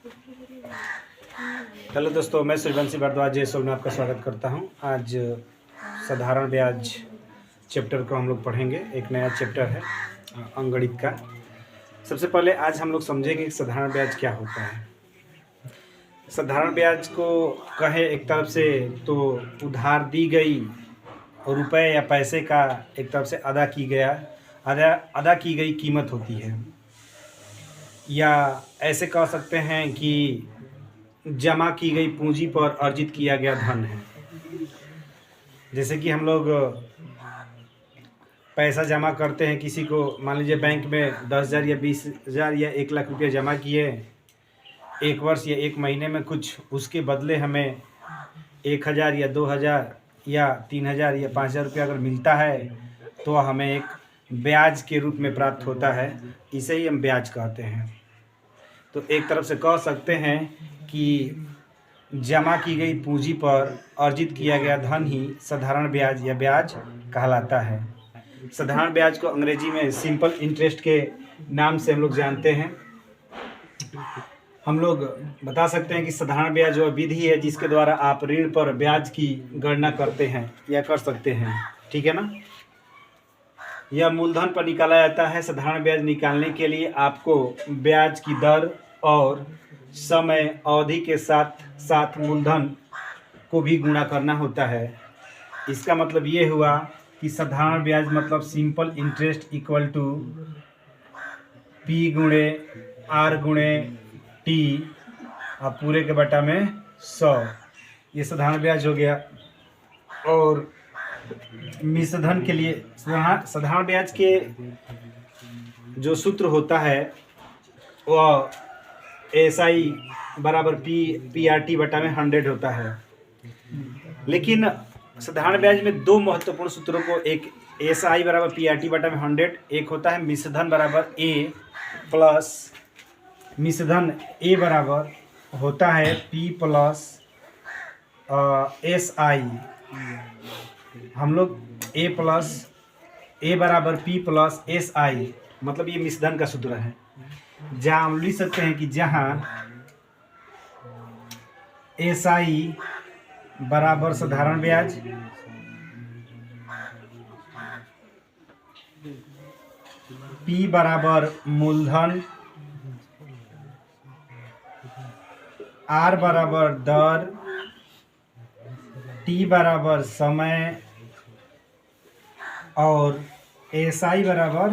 Hello दोस्तों, मैं सूर्यवंशी भारद्वाज जेएसओल में आपका स्वागत करता हूं। आज साधारण ब्याज चैप्टर को हम लोग पढ़ेंगे। एक नया चैप्टर है अंकगणित का। सबसे पहले आज हम लोग समझेंगे कि साधारण ब्याज क्या होता है। साधारण ब्याज को कहे एक तरफ से तो उधार दी गई रुपए या पैसे का एक तरफ से अदा की गई कीमत होती है, या ऐसे कह सकते हैं कि जमा की गई पूंजी पर अर्जित किया गया धन है। जैसे कि हम लोग पैसा जमा करते हैं किसी को, मान लीजिए बैंक में 10,000 या 20,000 या 1,00,000 रुपये जमा किए एक वर्ष या एक महीने में, कुछ उसके बदले हमें 1,000 या 2,000 या 3,000 या 5,000 रुपया अगर मिलता है तो हमें एक ब्याज के रूप में प्राप्त होता है। इसे ही हम ब्याज कहते हैं। तो एक तरफ से कह सकते हैं कि जमा की गई पूंजी पर अर्जित किया गया धन ही साधारण ब्याज या ब्याज कहलाता है। साधारण ब्याज को अंग्रेजी में सिंपल इंटरेस्ट के नाम से हम लोग जानते हैं। हम लोग बता सकते हैं कि साधारण ब्याज वह विधि है जिसके द्वारा आप ऋण पर ब्याज की गणना करते हैं या कर सकते हैं। ठीक है ना। यह मूलधन पर निकाला जाता है। साधारण ब्याज निकालने के लिए आपको ब्याज की दर और समय अवधि के साथ साथ मूलधन को भी गुणा करना होता है। इसका मतलब ये हुआ कि साधारण ब्याज मतलब simple interest equal to P गुणे आर गुणे टी और पूरे के बटा में 100। ये साधारण ब्याज हो गया। और मिश्रधन के लिए साधारण ब्याज के जो सूत्र होता है वह SI बराबर PRT बटा में 100 होता है। लेकिन साधारण ब्याज में दो महत्वपूर्ण सूत्रों को, एक SI बराबर PRT बटा में 100, एक होता है मिश्रधन बराबर A प्लस मिश्रधन A बराबर होता है P प्लस SI। हम लोग A बराबर P प्लस SI, मतलब ये मिश्रधन का सूत्र है। जहाँ हम लिख सकते हैं कि जहाँ SI बराबर साधारण ब्याज, P बराबर मूलधन, R बराबर दर, T बराबर समय और SI बराबर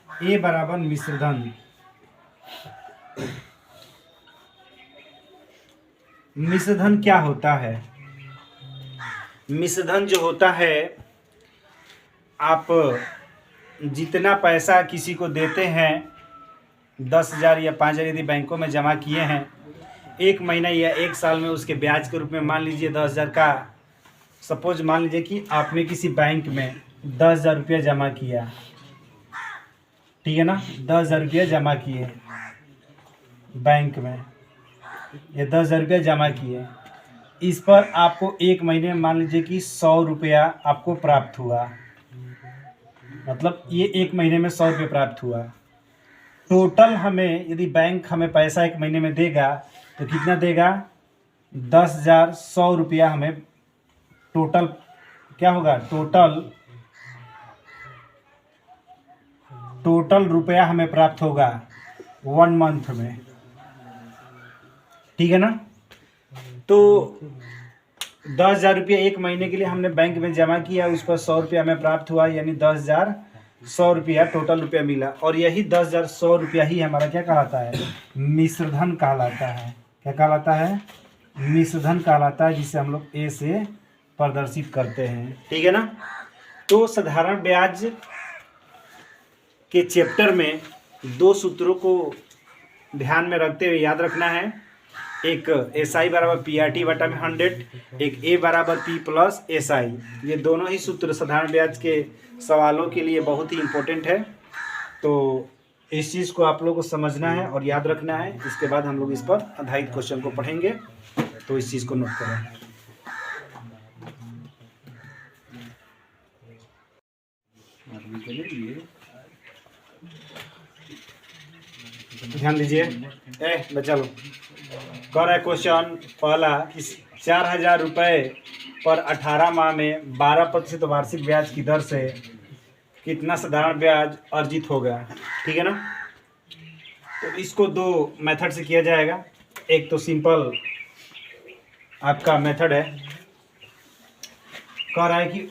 A बराबर मिश्रधन। मिश्रधन क्या होता है? मिश्रधन जो होता है, आप जितना पैसा किसी को देते हैं, 10,000 या 5,000 यदि बैंकों में जमा किए हैं, एक महीना या एक साल में उसके ब्याज के रूप में मान लीजिए 10,000 का, सपोज मान लीजिए कि आपने किसी बैंक में 10,000 रुपया जमा किया। ठीक है ना। 10,000 रुपया जमा किए बैंक में, ये 10,000 रुपया जमा किए। इस पर आपको एक महीने में मान लीजिए कि 100 रुपया आपको प्राप्त हुआ। मतलब ये एक महीने में 100 रुपये प्राप्त हुआ। टोटल हमें यदि बैंक हमें पैसा एक महीने में देगा तो कितना देगा? 10,100 रुपया हमें टोटल क्या होगा? टोटल रुपया हमें प्राप्त होगा 1 मंथ में। ठीक है ना। तो 10,000 रुपया एक महीने के लिए हमने बैंक में जमा किया, उस पर 100 रुपया हमें प्राप्त हुआ, यानी 10,100 रुपया टोटल रुपया मिला। और यही 10,100 रुपया ही हमारा क्या कहलाता है? मिश्रधन कहलाता है। क्या कहलाता है? मिश्रधन कहलाता है, जिसे हम लोग A से प्रदर्शित करते हैं। ठीक है ना। तो साधारण ब्याज के चैप्टर में दो सूत्रों को ध्यान में रखते हुए याद रखना है। एक SI बराबर PRT बटा में 100, एक A बराबर P प्लस SI। ये दोनों ही सूत्र साधारण ब्याज के सवालों के लिए बहुत ही इम्पोर्टेंट है। तो इस चीज़ को आप लोगों को समझना है और याद रखना है। इसके बाद हम लोग इस पर आधारित क्वेश्चन को पढ़ेंगे, तो इस चीज़ को नोट करें। ध्यान दीजिए। बच्चा लोग कह रहा है क्वेश्चन पहला कि 4,000 रुपये पर 18 माह में 12% वार्षिक ब्याज की दर से कितना साधारण ब्याज अर्जित होगा। ठीक है ना। तो इसको दो मेथड से किया जाएगा। एक तो सिंपल आपका मेथड है, कह रहा है कि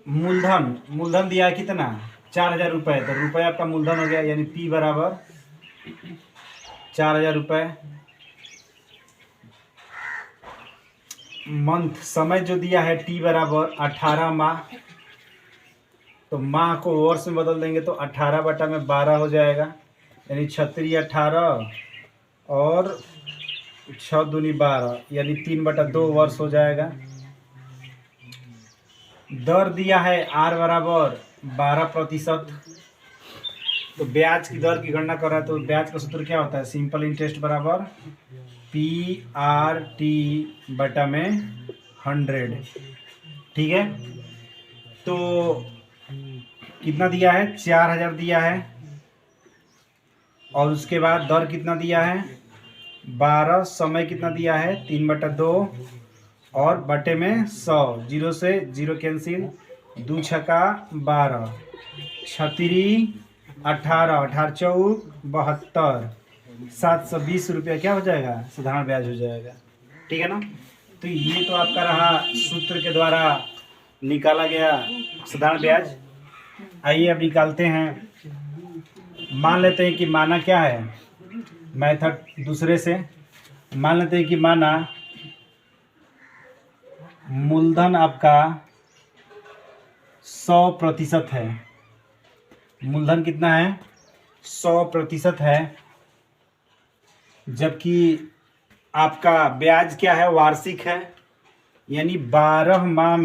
मूलधन दिया है कितना 4,000 रुपये, तो रुपये आपका मूलधन हो गया, यानी P बराबर 4,000 रुपये। मंथ समय जो दिया है T बराबर 18 माह, तो माह को वर्ष में बदल देंगे तो 18/12 हो जाएगा, यानी 36 18 और 6 दूनी 12, यानी 3/2 वर्ष हो जाएगा। दर दिया है R बराबर 12%। तो ब्याज की दर की गणना कर रहा है, तो ब्याज का सूत्र क्या होता है, सिंपल इंटरेस्ट बराबर PRT/100। ठीक है। तो कितना दिया है 4,000 दिया है, और उसके बाद दर कितना दिया है 12, समय कितना दिया है 3/2 और बटे में 100, 0 से 0 कैंसिल, 2 छक्का 12, 36 18 18 4 72, 720 रुपया क्या हो जाएगा साधारण ब्याज हो जाएगा। ठीक है ना। तो ये तो आपका रहा सूत्र के द्वारा निकाला गया साधारण ब्याज। आइए अब निकालते हैं। मान लेते हैं कि माना क्या है, मेथड दूसरे से मान लेते हैं कि माना मूलधन आपका 100% है। मूलधन कितना है 100% है, जबकि आपका ब्याज क्या है वार्षिक है, यानी 12 माह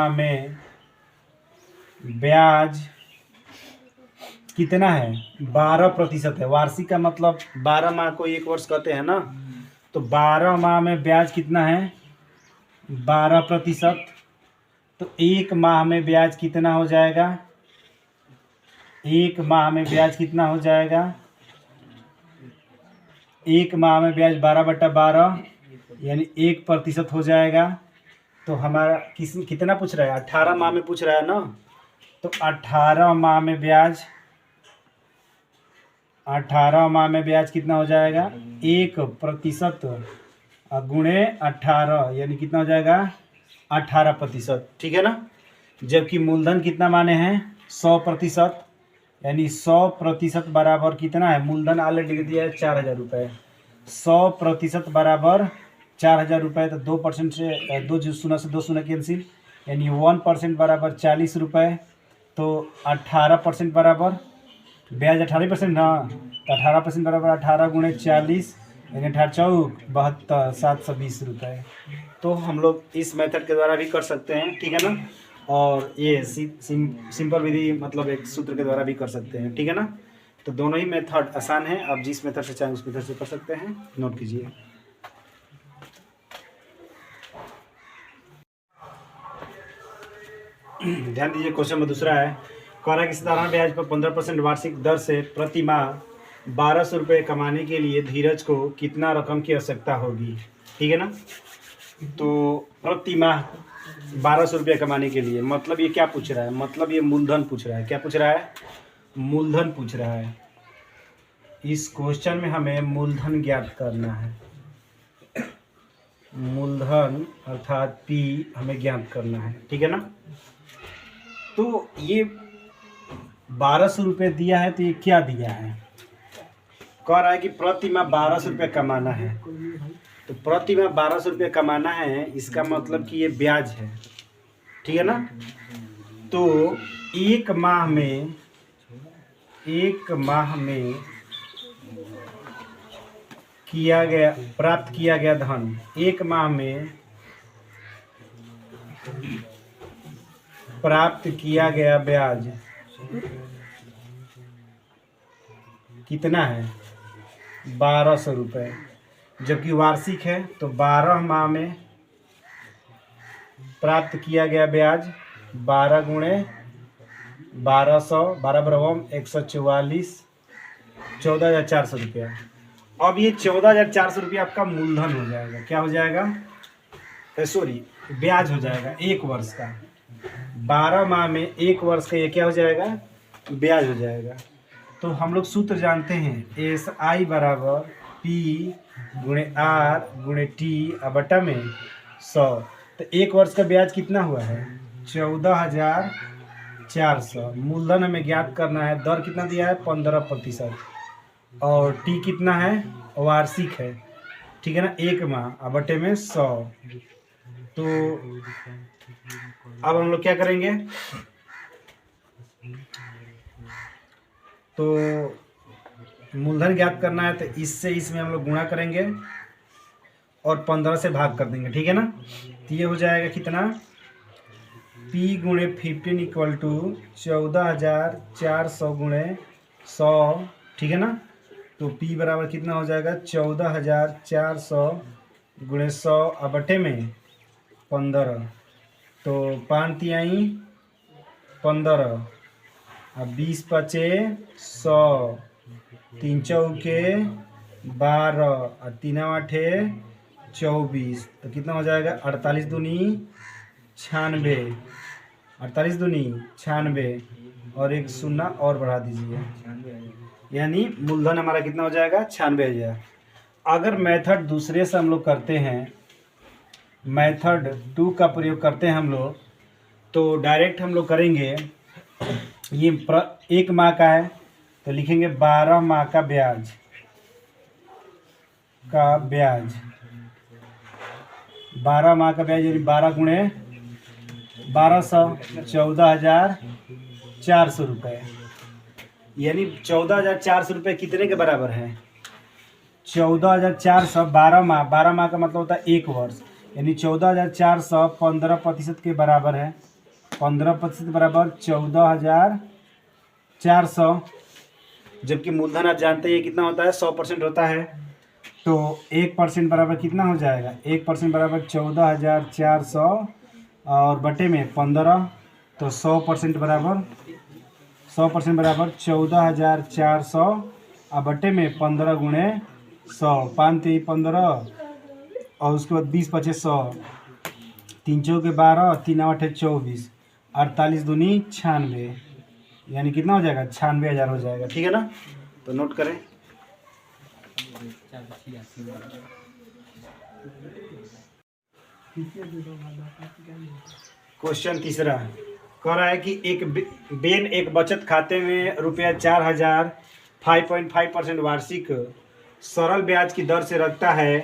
में ब्याज कितना है 12% है। वार्षिक का मतलब 12 माह को 1 वर्ष कहते हैं ना, तो 12 माह में ब्याज कितना है 12%। तो 1 माह में ब्याज कितना हो जाएगा, 1 माह में ब्याज कितना हो जाएगा, 1 माह में ब्याज 12/12 यानी 1% हो जाएगा। तो हमारा कितना पूछ रहा है 18 माह में पूछ रहा है ना, तो 18 माह में ब्याज कितना हो जाएगा 1% गुणे 18, यानी कितना हो जाएगा 18%। ठीक है ना। जबकि मूलधन कितना माने हैं 100%, यानी 100% बराबर कितना है, मूलधन ऑलरेडी दिया है 4,000 रुपये, 100% बराबर 4,000 रुपये। तो 2% से 2 शून्य से 2 शून्य कैंसिल, यानी 1% बराबर 40 रुपये। तो 18% बराबर ब्याज 18% ना, तो 18% बराबर 18 गुणे 40, यानी 18 चौक 72, 720 रुपये। तो हम लोग इस मेथड के द्वारा भी कर सकते हैं। ठीक है ना। और ये सिंपल विधि मतलब एक सूत्र के द्वारा भी कर सकते हैं। ठीक है ना। तो दोनों ही मेथड आसान है, आप जिस मेथड से चाहें उस मेथड से कर सकते हैं। नोट कीजिए। ध्यान दीजिए। क्वेश्चन में दूसरा है, कह रहा है कि साधारण ब्याज पर 15% वार्षिक दर से प्रति माह 1,200 रुपये कमाने के लिए धीरज को कितना रकम की आवश्यकता होगी। ठीक है ना। तो प्रति माह 1,200 रुपये कमाने के लिए, मतलब ये क्या पूछ रहा है, मतलब ये मूलधन पूछ रहा है। क्या पूछ रहा है, मूलधन पूछ रहा है। इस क्वेश्चन में हमें मूलधन ज्ञात करना है। मूलधन अर्थात P हमें ज्ञात करना है। ठीक है ना। तो ये 1,200 रुपये दिया है, तो ये क्या दिया है, कह रहा है कि प्रति माह 1,200 रुपये कमाना है। तो प्रति माह 1,200 रुपये कमाना है, इसका मतलब कि ये ब्याज है। ठीक है ना। तो एक माह में प्राप्त किया गया धन, एक माह में प्राप्त किया गया ब्याज कितना है 1,200 रुपये, जबकि वार्षिक है। तो 12 माह में प्राप्त किया गया ब्याज 12 गुणे 1200, 12 144, 14,400 रुपया। अब ये 14,400 रुपया आपका मूलधन हो जाएगा। क्या हो जाएगा? सॉरी, ब्याज हो जाएगा 1 वर्ष का। 12 माह में 1 वर्ष का ये क्या हो जाएगा? ब्याज हो जाएगा। तो हम लोग सूत्र जानते हैं, SI बराबर P गुणे R गुणे T बटा में 100। तो 1 वर्ष का ब्याज कितना हुआ है? 14,400। मूलधन हमें ज्ञात करना है। दर कितना दिया है? 15%। और T कितना है? वार्षिक है, ठीक है ना, 1 माह बटे में 100। तो अब हम लोग क्या करेंगे? तो मूलधन ज्ञात करना है, तो इससे इसमें हम लोग गुणा करेंगे और 15 से भाग कर देंगे, ठीक है ना। तो ये हो जाएगा कितना? P गुणे 15 इक्वल टू 14,400 गुणे 100, ठीक है ना। तो P बराबर कितना हो जाएगा? 14,400 गुणे 100 बटे में 15। तो 5 तिहाई 15, 20 पचे 100, 3 चौके 12 और 3 आठे 24। तो कितना हो जाएगा? 48 दूनी 96, 48 दूनी 96 और 1 शून्य और बढ़ा दीजिए, यानी मूलधन हमारा कितना हो जाएगा? 96,000। अगर मेथड दूसरे से हम लोग करते हैं, मेथड 2 का प्रयोग करते हैं हम लोग, तो डायरेक्ट हम लोग करेंगे। ये 1 माह का है तो लिखेंगे 12 माह का ब्याज 12 माह का ब्याज, यानी 12 गुणे 1200, 14,400 रुपये। यानी 14,400 रुपये कितने के बराबर है? 14,400 12 माह, 12 माह का मतलब होता है 1 वर्ष, यानी 14,400 15% के बराबर है। 15% बराबर 14,400। जबकि मूलधन आप जानते हैं कितना होता है? 100% होता है। तो 1% बराबर कितना हो जाएगा? 1% बराबर 14,400 और बटे में 15। तो 100% बराबर 14,400 और बटे में 15 गुणे 100, 5 3 15 और उसके बाद 20 पचे 100, 3 चौके 12, 3 आठे 24, 48 दूनी 96, यानी कितना हो जाएगा? 96,000 हो जाएगा, ठीक है ना। तो नोट करें। क्वेश्चन तीसरा कह रहा है कि बेन एक बचत खाते में ₹4,000 5.5% वार्षिक सरल ब्याज की दर से रखता है,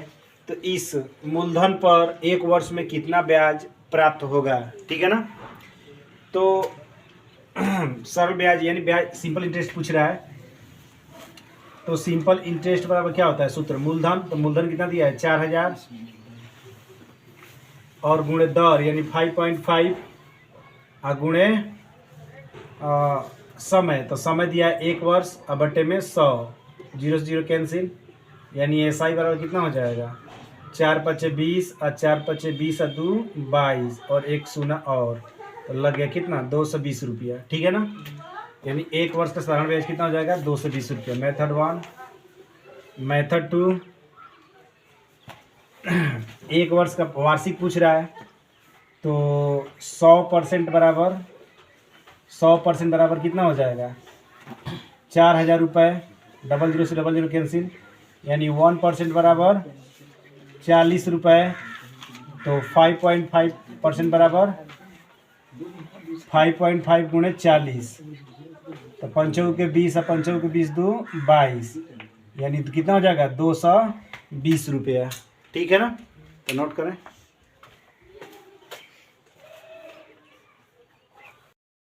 तो इस मूलधन पर 1 वर्ष में कितना ब्याज प्राप्त होगा, ठीक है ना। तो सरल ब्याज यानी ब्याज सिंपल इंटरेस्ट पूछ रहा है। तो सिंपल इंटरेस्ट बराबर क्या होता है? सूत्र मूलधन। तो मूलधन कितना दिया है? 4,000 और गुणे दर यानी 5.5 और गुणे समय। तो समय दिया है 1 वर्ष और बटे में 100, 0 से 0 कैंसिल, यानी SI बराबर कितना हो जाएगा? 4 पचे 20 और 4 पचे 20 और 2 22 और 1 शून्य और, तो लग गया कितना? 220 रुपया, ठीक है ना। यानी 1 वर्ष का साधारण ब्याज कितना हो जाएगा? 220 रुपया। मेथड 1। मेथड 2, 1 वर्ष का वार्षिक पूछ रहा है, तो 100% बराबर कितना हो जाएगा? 4,000 रुपये, 00 से 00 कैंसिल, यानी 1% बराबर 40 रुपये। तो 5.5% बराबर 5.5 गुणे 40, तो 5 के 20 और 5 के 20 2 22, यानी कितना हो जाएगा? 220 रुपया, ठीक है ना। तो नोट करें।